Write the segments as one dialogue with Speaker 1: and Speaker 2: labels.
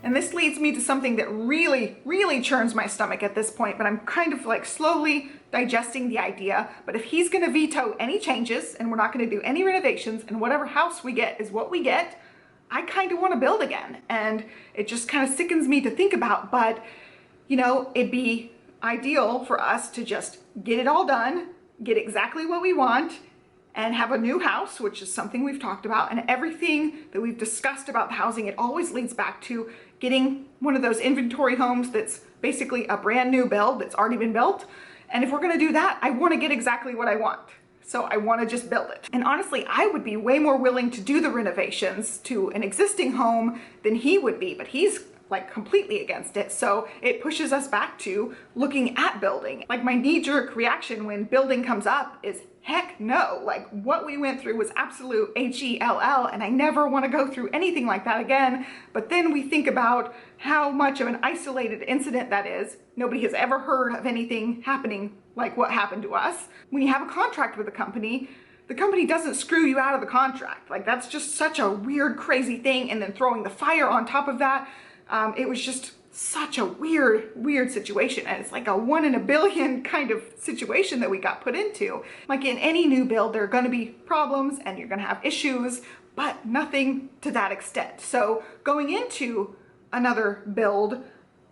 Speaker 1: And this leads me to something that really, really churns my stomach at this point, but I'm kind of like slowly digesting the idea. But if he's gonna veto any changes and we're not gonna do any renovations and whatever house we get is what we get, I kind of want to build again. And it just kind of sickens me to think about, but you know, it'd be ideal for us to just get it all done, get exactly what we want, and have a new house, which is something we've talked about. And everything that we've discussed about the housing, it always leads back to getting one of those inventory homes that's basically a brand new build that's already been built. And if we're gonna do that, I wanna get exactly what I want. So I want to just build it. And honestly, I would be way more willing to do the renovations to an existing home than he would be, but he's like completely against it. So it pushes us back to looking at building. Like my knee-jerk reaction when building comes up is heck no. Like what we went through was absolute HELL, and I never want to go through anything like that again. But then we think about how much of an isolated incident that is. Nobody has ever heard of anything happening like what happened to us. When you have a contract with a company, the company doesn't screw you out of the contract. Like that's just such a weird, crazy thing. And then throwing the fire on top of that, it was just such a weird situation. And it's like a 1 in a billion kind of situation that we got put into. Like in any new build, there are gonna be problems and you're gonna have issues, but nothing to that extent. So going into another build,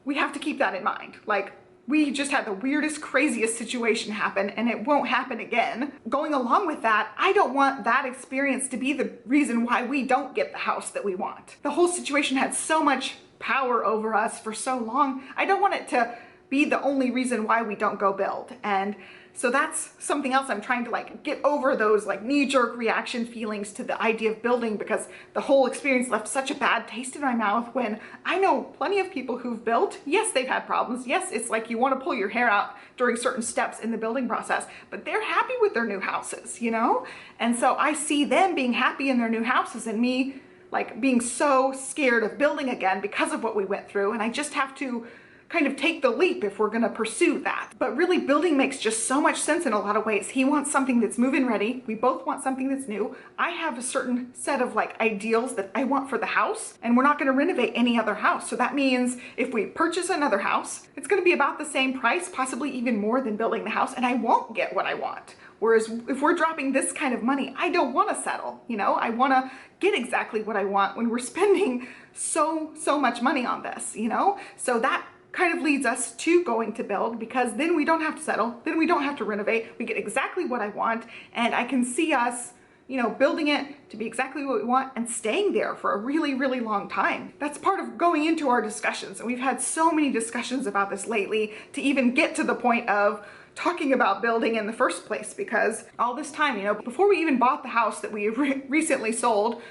Speaker 1: we have to keep that in mind. Like we just had the weirdest, craziest situation happen and it won't happen again. Going along with that, I don't want that experience to be the reason why we don't get the house that we want. The whole situation had so much power over us for so long. I don't want it to be the only reason why we don't go build. And so that's something else I'm trying to like get over, those like knee-jerk reaction feelings to the idea of building, because the whole experience left such a bad taste in my mouth when I know plenty of people who've built. Yes, they've had problems. Yes, it's like you want to pull your hair out during certain steps in the building process, but they're happy with their new houses, you know? And so I see them being happy in their new houses and me like being so scared of building again because of what we went through. And I just have to kind of take the leap if we're gonna pursue that. But really building makes just so much sense in a lot of ways. He wants something that's move-in ready. We both want something that's new. I have a certain set of like ideals that I want for the house, and we're not gonna renovate any other house. So that means if we purchase another house, it's gonna be about the same price, possibly even more than building the house, and I won't get what I want. Whereas if we're dropping this kind of money, I don't want to settle, you know, I want to get exactly what I want when we're spending so much money on this, you know? So that kind of leads us to going to build, because then we don't have to settle, then we don't have to renovate, we get exactly what I want, and I can see us, you know, building it to be exactly what we want and staying there for a really long time. That's part of going into our discussions, and we've had so many discussions about this lately to even get to the point of talking about building in the first place, because all this time, you know, before we even bought the house that we recently sold,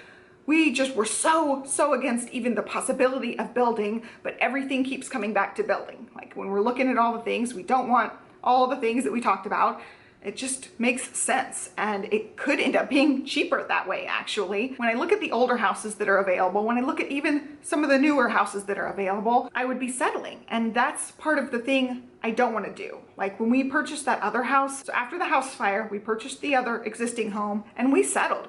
Speaker 1: we just were so against even the possibility of building, but everything keeps coming back to building. Like when we're looking at all the things, we don't want all the things that we talked about. It just makes sense, and it could end up being cheaper that way, actually. When I look at the older houses that are available, when I look at even some of the newer houses that are available, I would be settling, and that's part of the thing I don't want to do. Like when we purchased that other house, so after the house fire, we purchased the other existing home and we settled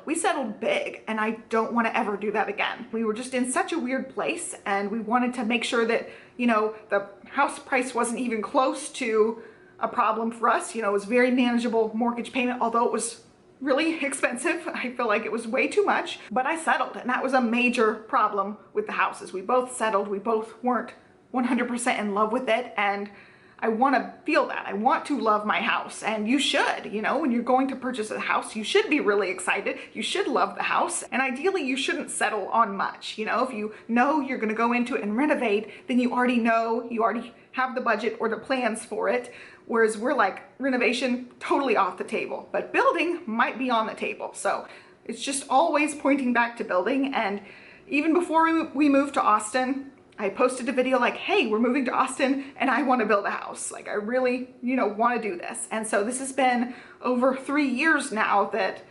Speaker 1: big, and I don't want to ever do that again. We were just in such a weird place, and we wanted to make sure that, you know, the house price wasn't even close to a problem for us. You know, it was very manageable mortgage payment, although it was really expensive. I feel like it was way too much, but I settled, and that was a major problem with the houses. We both settled, we both weren't 100% in love with it, and I want to feel that. I want to love my house, and you should, you know, when you're going to purchase a house, you should be really excited. You should love the house, and ideally you shouldn't settle on much. You know, if you know you're going to go into it and renovate, then you already know, you already have the budget or the plans for it. Whereas we're like, renovation, totally off the table, but building might be on the table. So it's just always pointing back to building. And even before we moved to Austin, I posted a video like, hey, we're moving to Austin and I want to build a house. Like I really, you know, want to do this. And so this has been over 3 years now that,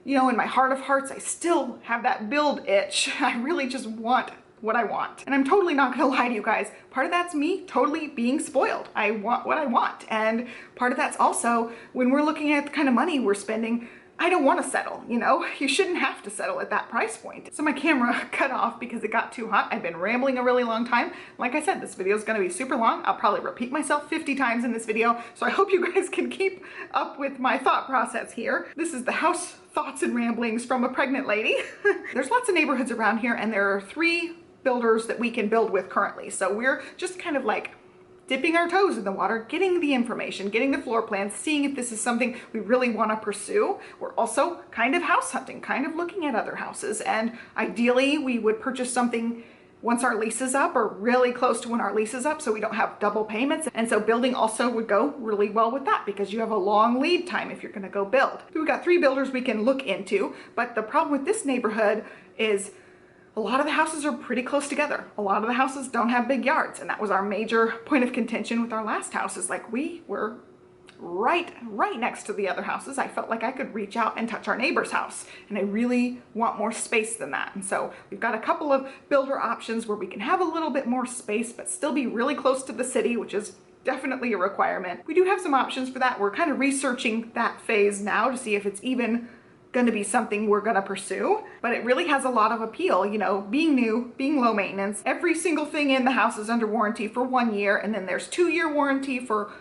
Speaker 1: you know, in my heart of hearts, I still have that build itch. I really just want what I want. And I'm totally not gonna lie to you guys. Part of that's me totally being spoiled. I want what I want. And part of that's also when we're looking at the kind of money we're spending, I don't want to settle, you know? You shouldn't have to settle at that price point. So my camera cut off because it got too hot. I've been rambling a really long time. Like I said, this video is going to be super long. I'll probably repeat myself 50 times in this video. So I hope you guys can keep up with my thought process here. This is the house thoughts and ramblings from a pregnant lady. There's lots of neighborhoods around here, and there are 3 builders that we can build with currently. So we're just kind of like dipping our toes in the water, getting the information, getting the floor plans, seeing if this is something we really want to pursue. We're also kind of house hunting, kind of looking at other houses, and ideally we would purchase something once our lease is up or really close to when our lease is up, so we don't have double payments. And so building also would go really well with that because you have a long lead time if you're going to go build. We've got 3 builders we can look into, but the problem with this neighborhood is a lot of the houses are pretty close together. A lot of the houses don't have big yards, and that was our major point of contention with our last house. Is like we were right next to the other houses. I felt like I could reach out and touch our neighbor's house, and I really want more space than that. And so we've got a couple of builder options where we can have a little bit more space but still be really close to the city, which is definitely a requirement. We do have some options for that. We're kind of researching that phase now to see if it's even going to be something we're going to pursue, but it really has a lot of appeal, you know, being new, being low maintenance. Every single thing in the house is under warranty for 1 year, and then there's 2-year warranty for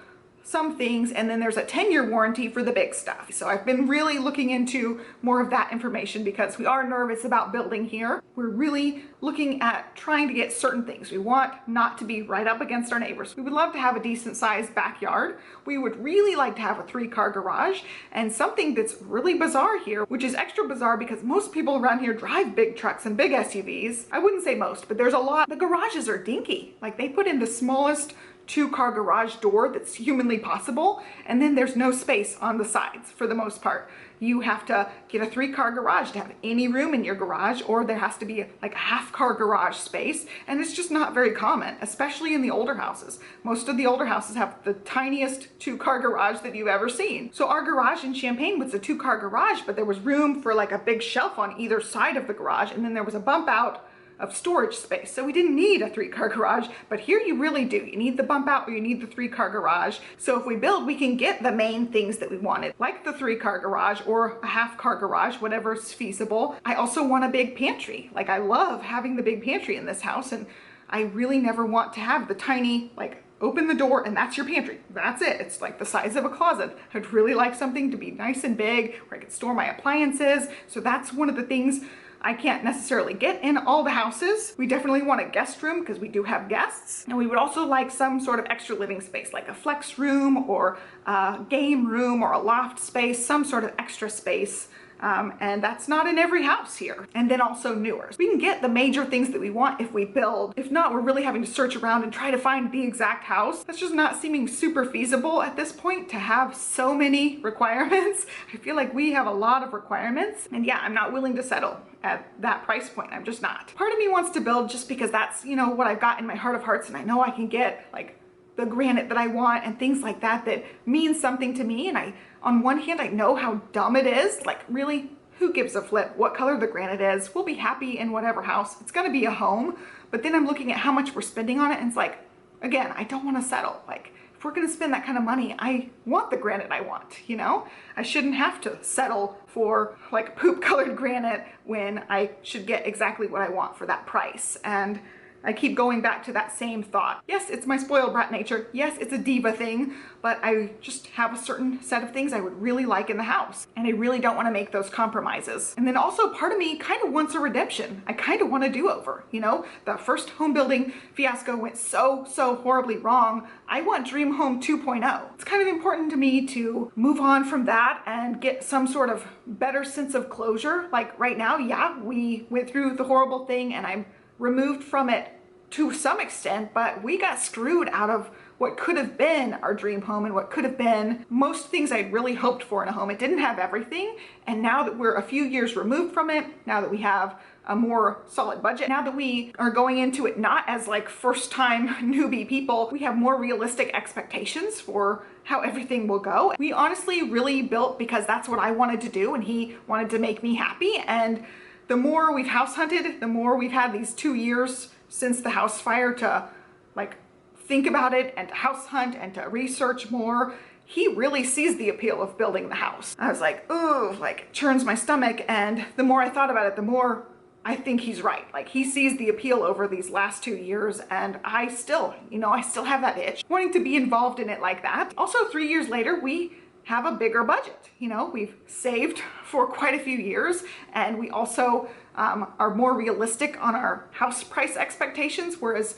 Speaker 1: some things, and then there's a 10-year warranty for the big stuff. So I've been really looking into more of that information because we are nervous about building here. We're really looking at trying to get certain things. We want not to be right up against our neighbors. We would love to have a decent sized backyard. We would really like to have a 3-car garage, and something that's really bizarre here, which is extra bizarre because most people around here drive big trucks and big SUVs. I wouldn't say most, but there's a lot. The garages are dinky. Like they put in the smallest 2-car garage door that's humanly possible, and then there's no space on the sides for the most part. You have to get a 3-car garage to have any room in your garage, or there has to be like a half-car garage space, and it's just not very common, especially in the older houses. Most of the older houses have the tiniest 2-car garage that you've ever seen. So our garage in Champaign was a 2-car garage, but there was room for like a big shelf on either side of the garage, and then there was a bump out of storage space. So we didn't need a 3-car garage, but here you really do. You need the bump out or you need the 3-car garage. So if we build, we can get the main things that we wanted, like the 3-car garage or a half-car garage, whatever's feasible. I also want a big pantry. Like I love having the big pantry in this house, and I really never want to have the tiny, like, open the door and that's your pantry. That's it. It's like the size of a closet. I'd really like something to be nice and big where I could store my appliances. So that's one of the things I can't necessarily get in all the houses. We definitely want a guest room because we do have guests. And we would also like some sort of extra living space, like a flex room or a game room or a loft space, some sort of extra space. And that's not in every house here. And then also newer. We can get the major things that we want if we build. If not, we're really having to search around and try to find the exact house. That's just not seeming super feasible at this point to have so many requirements. I feel like we have a lot of requirements. And yeah, I'm not willing to settle at that price point. I'm just not. Part of me wants to build just because that's, you know, what I've got in my heart of hearts, and I know I can get like the granite that I want and things like that that means something to me. And on one hand, I know how dumb it is. Like really, who gives a flip what color the granite is? We'll be happy in whatever house. It's gonna be a home. But then I'm looking at how much we're spending on it, and it's like, again, I don't want to settle. Like if we're gonna spend that kind of money, I want the granite I want, you know? I shouldn't have to settle for like poop colored granite when I should get exactly what I want for that price. And I keep going back to that same thought. Yes, it's my spoiled brat nature. Yes, it's a diva thing, but I just have a certain set of things I would really like in the house. And I really don't want to make those compromises. And then also part of me kind of wants a redemption. I kind of want a do-over, you know? The first home building fiasco went so horribly wrong. I want Dream Home 2.0. It's kind of important to me to move on from that and get some sort of better sense of closure. Like right now, yeah, we went through the horrible thing and I'm removed from it to some extent, but we got screwed out of what could have been our dream home and what could have been most things I'd really hoped for in a home. It didn't have everything, and now that we're a few years removed from it, now that we have a more solid budget, now that we are going into it not as like first time newbie people, we have more realistic expectations for how everything will go. We honestly really built because that's what I wanted to do, and he wanted to make me happy. And the more we've house hunted, the more we've had these 2 years since the house fire to like think about it and to house hunt and to research more. he really sees the appeal of building the house. I was like, ooh, like churns my stomach. And the more I thought about it, the more I think he's right. Like he sees the appeal over these last 2 years, and I still, I still have that itch wanting to be involved in it like that. Also, 3 years later, we have a bigger budget. We've saved for quite a few years, and we also are more realistic on our house price expectations. Whereas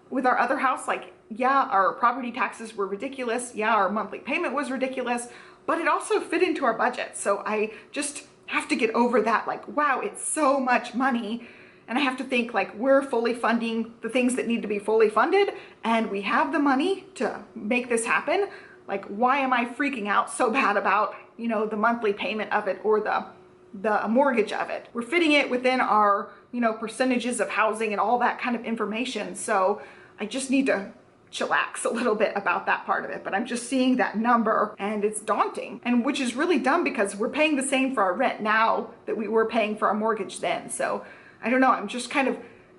Speaker 1: with our other house, like, yeah, our property taxes were ridiculous. Yeah, our monthly payment was ridiculous, but it also fit into our budget. So I just have to get over that, like, wow, it's so much money. And I have to think like we're fully funding the things that need to be fully funded, and we have the money to make this happen. Like, why am I freaking out so bad about, the monthly payment of it or the mortgage of it? We're fitting it within our, percentages of housing and all that kind of information. So I just need to chillax a little bit about that part of it. But I'm just seeing that number and it's daunting, and which is really dumb because we're paying the same for our rent now that we were paying for our mortgage then. So I don't know, I'm just kind of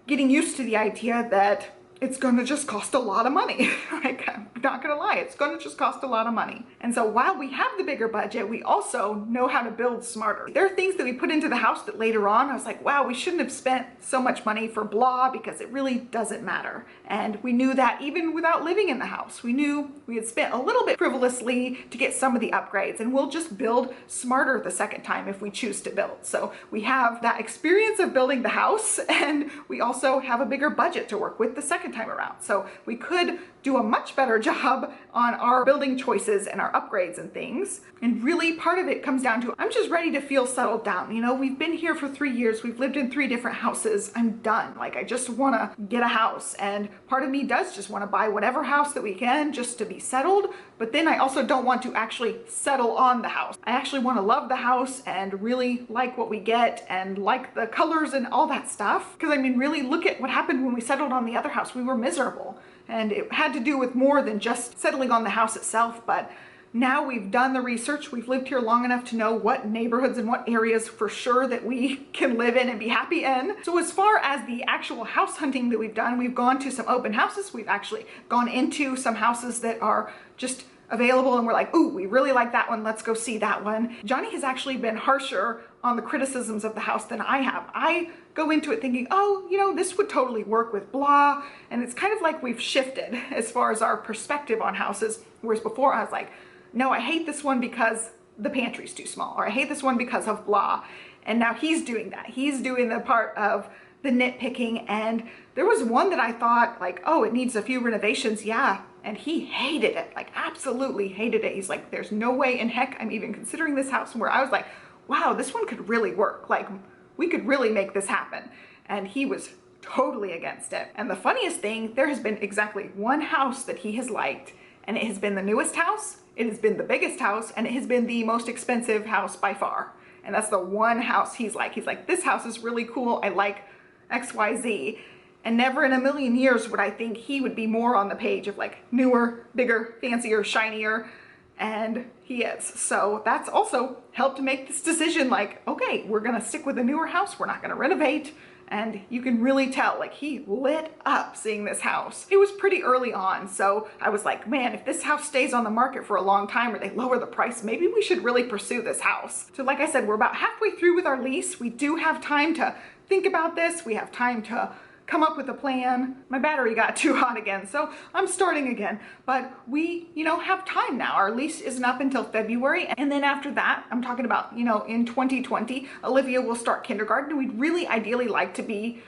Speaker 1: getting used to the idea that it's gonna just cost a lot of money. Like, I'm not gonna lie, it's gonna just cost a lot of money. And so while we have the bigger budget, we also know how to build smarter. There are things that we put into the house that later on, I was like, wow, we shouldn't have spent so much money for blah, because it really doesn't matter. And we knew that even without living in the house. We knew we had spent a little bit frivolously to get some of the upgrades, and we'll just build smarter the second time if we choose to build. So we have that experience of building the house, and we also have a bigger budget to work with the second time around. So we could do a much better job on our building choices and our upgrades and things. And really part of it comes down to, I'm just ready to feel settled down. We've been here for 3 years. We've lived in 3 different houses. I'm done. Like, I just want to get a house. And part of me does just want to buy whatever house that we can just to be settled. But then I also don't want to actually settle on the house. I actually want to love the house and really like what we get and like the colors and all that stuff. Because I mean, really look at what happened when we settled on the other house. We were miserable. And it had to do with more than just settling on the house itself, but now we've done the research. We've lived here long enough to know what neighborhoods and what areas for sure that we can live in and be happy in. So as far as the actual house hunting that we've done, we've gone to some open houses. We've actually gone into some houses that are just available and we're like, ooh, we really like that one. Let's go see that one. Johnny has actually been harsher on the criticisms of the house than I have. I go into it thinking, oh, this would totally work with blah. And it's kind of like we've shifted as far as our perspective on houses. Whereas before I was like, no, I hate this one because the pantry's too small, or I hate this one because of blah. And now he's doing that. He's doing the part of the nitpicking. And there was one that I thought like, oh, it needs a few renovations. Yeah. And he hated it, like absolutely hated it. He's like, there's no way in heck I'm even considering this house. Where I was like, wow, this one could really work. Like, we could really make this happen. And he was totally against it. And the funniest thing, there has been exactly one house that he has liked, and it has been the newest house, it has been the biggest house, and it has been the most expensive house by far. And that's the one house he's like, this house is really cool. I like XYZ. And never in a million years would I think he would be more on the page of like newer, bigger, fancier, shinier, and he is. So that's also helped make this decision like, okay, we're gonna stick with a newer house, we're not gonna renovate. And you can really tell, like, he lit up seeing this house. It was pretty early on, so I was like, man, if this house stays on the market for a long time or they lower the price, maybe we should really pursue this house. So like I said, we're about halfway through with our lease. We do have time to think about this. We have time to come up with a plan. My battery got too hot again, so I'm starting again. But we, have time now. Our lease isn't up until February. And then after that, I'm talking about, in 2020, Olivia will start kindergarten. We'd really ideally like to be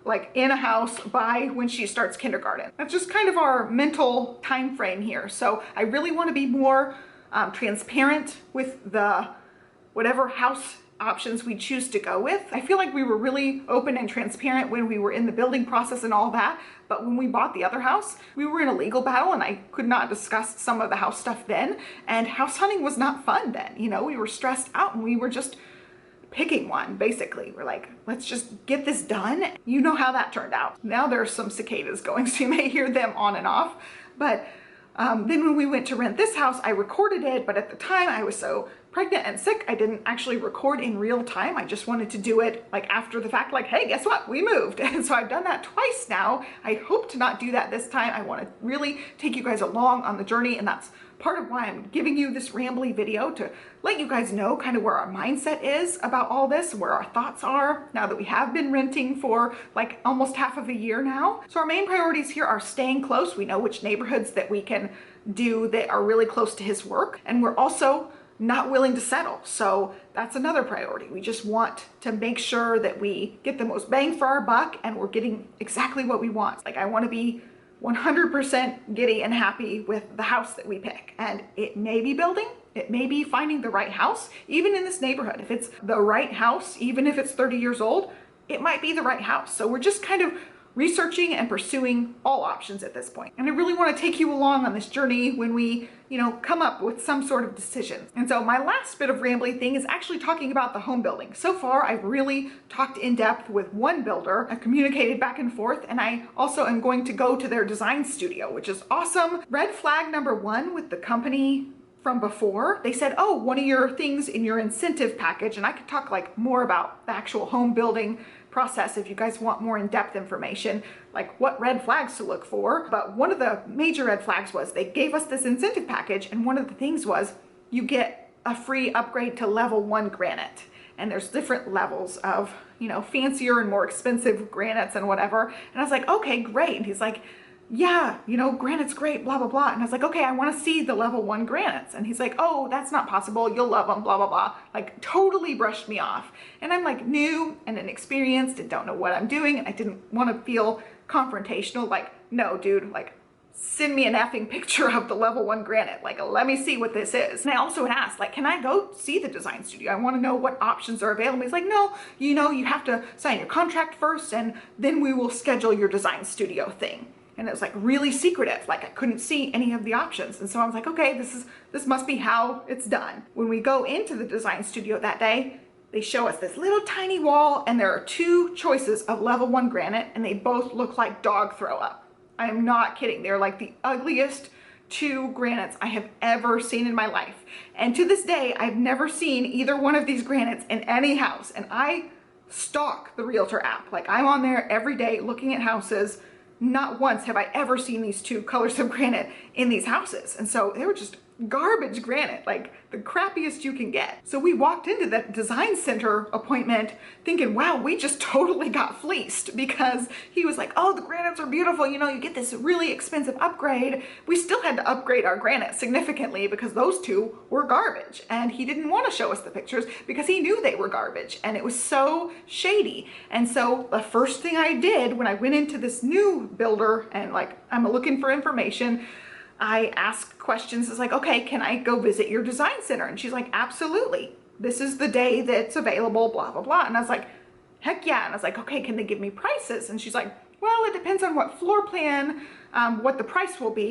Speaker 1: like in a house by when she starts kindergarten. That's just kind of our mental time frame here. So I really want to be more transparent with the whatever house options we choose to go with. I feel like we were really open and transparent when we were in the building process and all that, but when we bought the other house, we were in a legal battle and I could not discuss some of the house stuff then, and house hunting was not fun then. We were stressed out and we were just picking one, basically. We're like, let's just get this done. You know how that turned out. Now there's some cicadas going, so you may hear them on and off, but then when we went to rent this house, I recorded it, but at the time I was so pregnant and sick, I didn't actually record in real time. I just wanted to do it like after the fact, like, hey, guess what? We moved. And so I've done that twice now. I hope to not do that this time. I want to really take you guys along on the journey, and that's part of why I'm giving you this rambly video, to let you guys know kind of where our mindset is about all this, where our thoughts are now that we have been renting for like almost half of a year now. So our main priorities here are staying close. We know which neighborhoods that we can do that are really close to his work, and we're also not willing to settle. So that's another priority. We just want to make sure that we get the most bang for our buck and we're getting exactly what we want. Like, I want to be 100% giddy and happy with the house that we pick. And it may be building, it may be finding the right house, even in this neighborhood. If it's the right house, even if it's 30 years old, it might be the right house. So we're just kind of researching and pursuing all options at this point. And I really want to take you along on this journey when we, come up with some sort of decision. And so my last bit of rambly thing is actually talking about the home building. So far, I've really talked in depth with one builder. I've communicated back and forth, and I also am going to go to their design studio, which is awesome. Red flag number one with the company from before, they said, oh, one of your things in your incentive package, and I could talk like more about the actual home building process if you guys want more in-depth information, like what red flags to look for. But one of the major red flags was they gave us this incentive package, and one of the things was you get a free upgrade to level 1 granite. And there's different levels of, fancier and more expensive granites and whatever. And I was like, okay, great. And he's like, yeah, granite's great, blah, blah, blah. And I was like, okay, I want to see the level 1 granites. And he's like, oh, that's not possible. You'll love them, blah, blah, blah. Like, totally brushed me off. And I'm like new and inexperienced and don't know what I'm doing. And I didn't want to feel confrontational. Like, no, dude, like, send me an effing picture of the level 1 granite. Like, let me see what this is. And I also had asked, like, can I go see the design studio? I want to know what options are available. He's like, no, you have to sign your contract first, and then we will schedule your design studio thing. And it was like really secretive, like I couldn't see any of the options. And so I was like, okay, this must be how it's done. When we go into the design studio that day, they show us this little tiny wall, and there are 2 choices of level 1 granite, and they both look like dog throw up. I am not kidding. They're like the ugliest 2 granites I have ever seen in my life. And to this day, I've never seen either one of these granites in any house. And I stalk the Realtor app. Like, I'm on there every day looking at houses. Not once have I ever seen these 2 colors of granite in these houses. And so they were just garbage granite, like the crappiest you can get. So we walked into that design center appointment thinking, wow, we just totally got fleeced, because he was like, oh, the granites are beautiful. You get this really expensive upgrade. We still had to upgrade our granite significantly because those 2 were garbage. And he didn't want to show us the pictures because he knew they were garbage, and it was so shady. And so the first thing I did when I went into this new builder and like, I'm looking for information, I asked questions. It's like, okay, can I go visit your design center? And she's like, absolutely. This is the day that's available, blah, blah, blah. And I was like, heck yeah. And I was like, okay, can they give me prices? And she's like, well, it depends on what floor plan, what the price will be.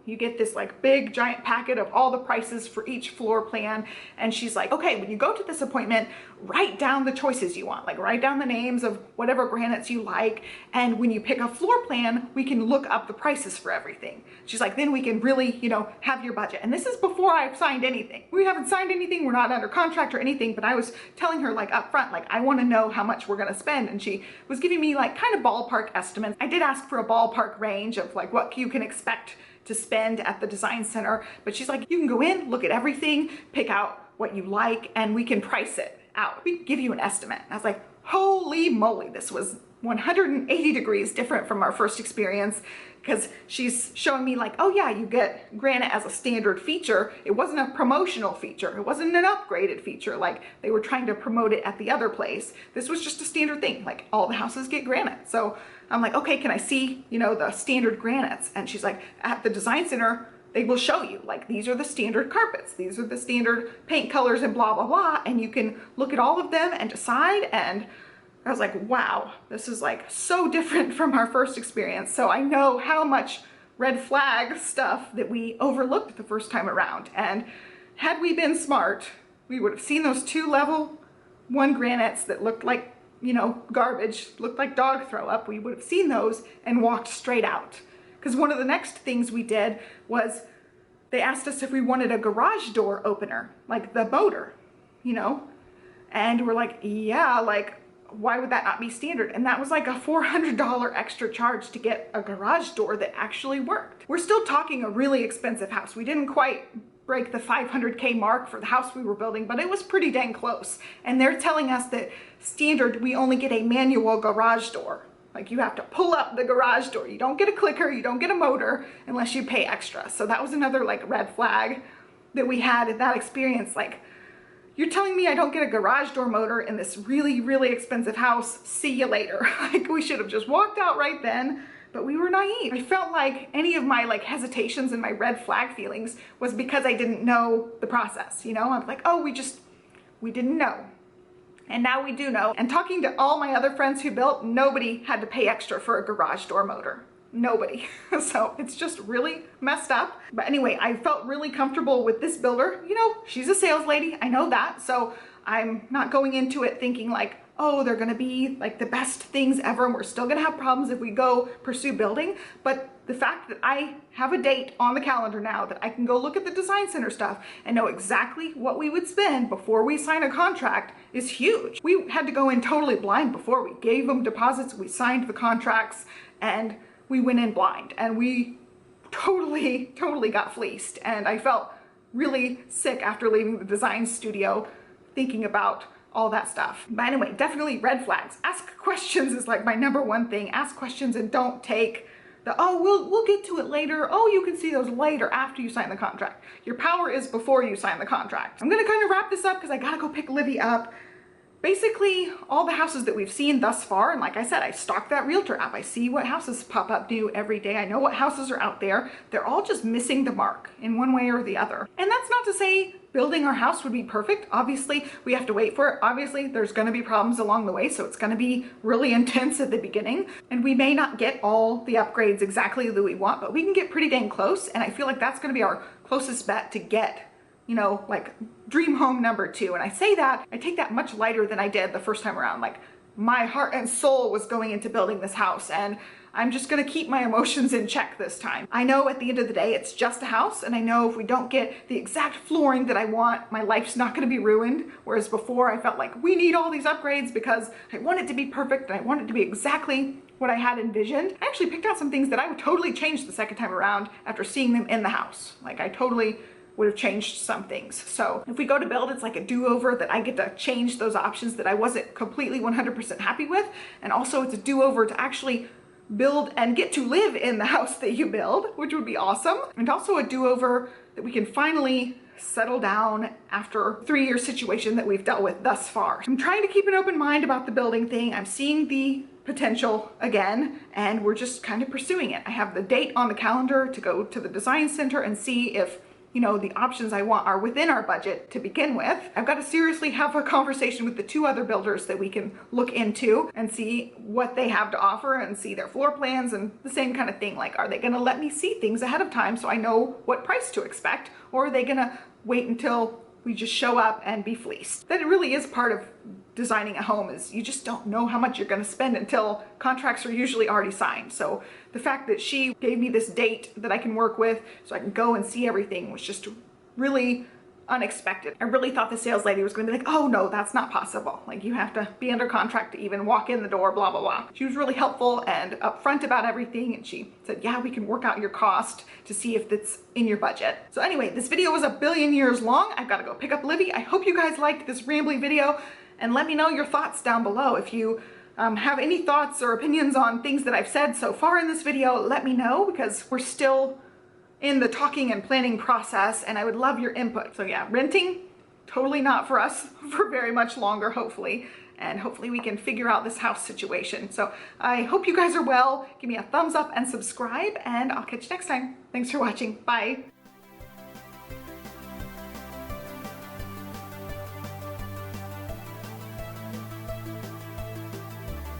Speaker 1: You get this like big giant packet of all the prices for each floor plan. And she's like, okay, when you go to this appointment, write down the choices you want, like write down the names of whatever granites you like. And when you pick a floor plan, we can look up the prices for everything. She's like, then we can really, have your budget. And this is before I've signed anything. We haven't signed anything. We're not under contract or anything, but I was telling her like up front, like, I want to know how much we're going to spend. And she was giving me like kind of ballpark estimates. I did ask for a ballpark range of like what you can expect to spend at the design center, but she's like, you can go in, look at everything, pick out what you like, and we can price it out. We can give you an estimate. And I was like, holy moly, this was 180 degrees different from our first experience, because she's showing me like, oh yeah, you get granite as a standard feature. It wasn't a promotional feature. It wasn't an upgraded feature like they were trying to promote it at the other place. This was just a standard thing. Like, all the houses get granite. So I'm like, okay, can I see, the standard granites? And she's like, at the design center, they will show you, like, these are the standard carpets. These are the standard paint colors and blah, blah, blah. And you can look at all of them and decide. And I was like, wow, this is like so different from our first experience. So I know how much red flag stuff that we overlooked the first time around. And had we been smart, we would have seen those 2 level 1 granites that looked like, garbage, looked like dog throw up. We would have seen those and walked straight out. Because one of the next things we did was they asked us if we wanted a garage door opener, like the motor, And we're like, yeah, like, why would that not be standard? And that was like a $400 extra charge to get a garage door that actually worked. We're still talking a really expensive house. We didn't quite break the 500K mark for the house we were building, but it was pretty dang close. And they're telling us that standard, we only get a manual garage door. Like, you have to pull up the garage door. You don't get a clicker, you don't get a motor unless you pay extra. So that was another like red flag that we had in that experience. Like, you're telling me I don't get a garage door motor in this really, really expensive house? See you later. Like, we should have just walked out right then. But we were naive. I felt like any of my like hesitations and my red flag feelings was because I didn't know the process, you know? I'm like, oh, we didn't know. And now we do know. And talking to all my other friends who built, nobody had to pay extra for a garage door motor. Nobody. So it's just really messed up. But anyway, I felt really comfortable with this builder. You know, she's a sales lady. I know that. So I'm not going into it thinking like, oh, they're gonna be like the best things ever and we're still gonna have problems if we go pursue building. But the fact that I have a date on the calendar now that I can go look at the design center stuff and know exactly what we would spend before we sign a contract is huge. We had to go in totally blind before. We gave them deposits, we signed the contracts, and we went in blind, and we totally got fleeced. And I felt really sick after leaving the design studio thinking about all that stuff. But anyway, definitely red flags. Ask questions is like my #1 thing. Ask questions and don't take the, oh, we'll get to it later. Oh, you can see those later after you sign the contract. Your power is before you sign the contract. I'm gonna kind of wrap this up because I gotta go pick Olivia up. Basically, all the houses that we've seen thus far, and like I said, I stalk that realtor app. I see what houses pop up new every day. I know what houses are out there. They're all just missing the mark in one way or the other. And that's not to say building our house would be perfect. Obviously, we have to wait for it. Obviously, there's gonna be problems along the way, so it's gonna be really intense at the beginning. And we may not get all the upgrades exactly that we want, but we can get pretty dang close. And I feel like that's gonna be our closest bet to get, you know, like dream home #2. And I say that, I take that much lighter than I did the first time around. Like, my heart and soul was going into building this house, and I'm just gonna keep my emotions in check this time. I know at the end of the day, it's just a house, and I know if we don't get the exact flooring that I want, my life's not gonna be ruined. Whereas before I felt like we need all these upgrades because I want it to be perfect and I want it to be exactly what I had envisioned. I actually picked out some things that I would totally change the second time around after seeing them in the house. Like, I totally would have changed some things. So if we go to build, it's like a do-over that I get to change those options that I wasn't completely 100% happy with. And also it's a do-over to actually build and get to live in the house that you build, which would be awesome. And also a do-over that we can finally settle down after a 3-year situation that we've dealt with thus far. I'm trying to keep an open mind about the building thing. I'm seeing the potential again, and we're just kind of pursuing it. I have the date on the calendar to go to the design center and see if, you know, the options I want are within our budget to begin with. I've got to seriously have a conversation with the 2 other builders that we can look into and see what they have to offer and see their floor plans and the same kind of thing. Like, are they going to let me see things ahead of time so I know what price to expect? Or are they going to wait until we just show up and be fleeced? That really is part of designing a home, is you just don't know how much you're going to spend until contracts are usually already signed. So the fact that she gave me this date that I can work with so I can go and see everything was just really unexpected. I really thought the sales lady was going to be like, oh no, that's not possible. Like, you have to be under contract to even walk in the door, blah, blah, blah. She was really helpful and upfront about everything. And she said, yeah, we can work out your cost to see if it's in your budget. So anyway, this video was a billion years long. I've got to go pick up Livy. I hope you guys liked this rambly video, and let me know your thoughts down below. If you have any thoughts or opinions on things that I've said so far in this video, let me know, because we're still in the talking and planning process, and I would love your input. So yeah, renting, totally not for us for very much longer, hopefully. And hopefully we can figure out this house situation. So I hope you guys are well. Give me a thumbs up and subscribe, and I'll catch you next time. Thanks for watching. Bye.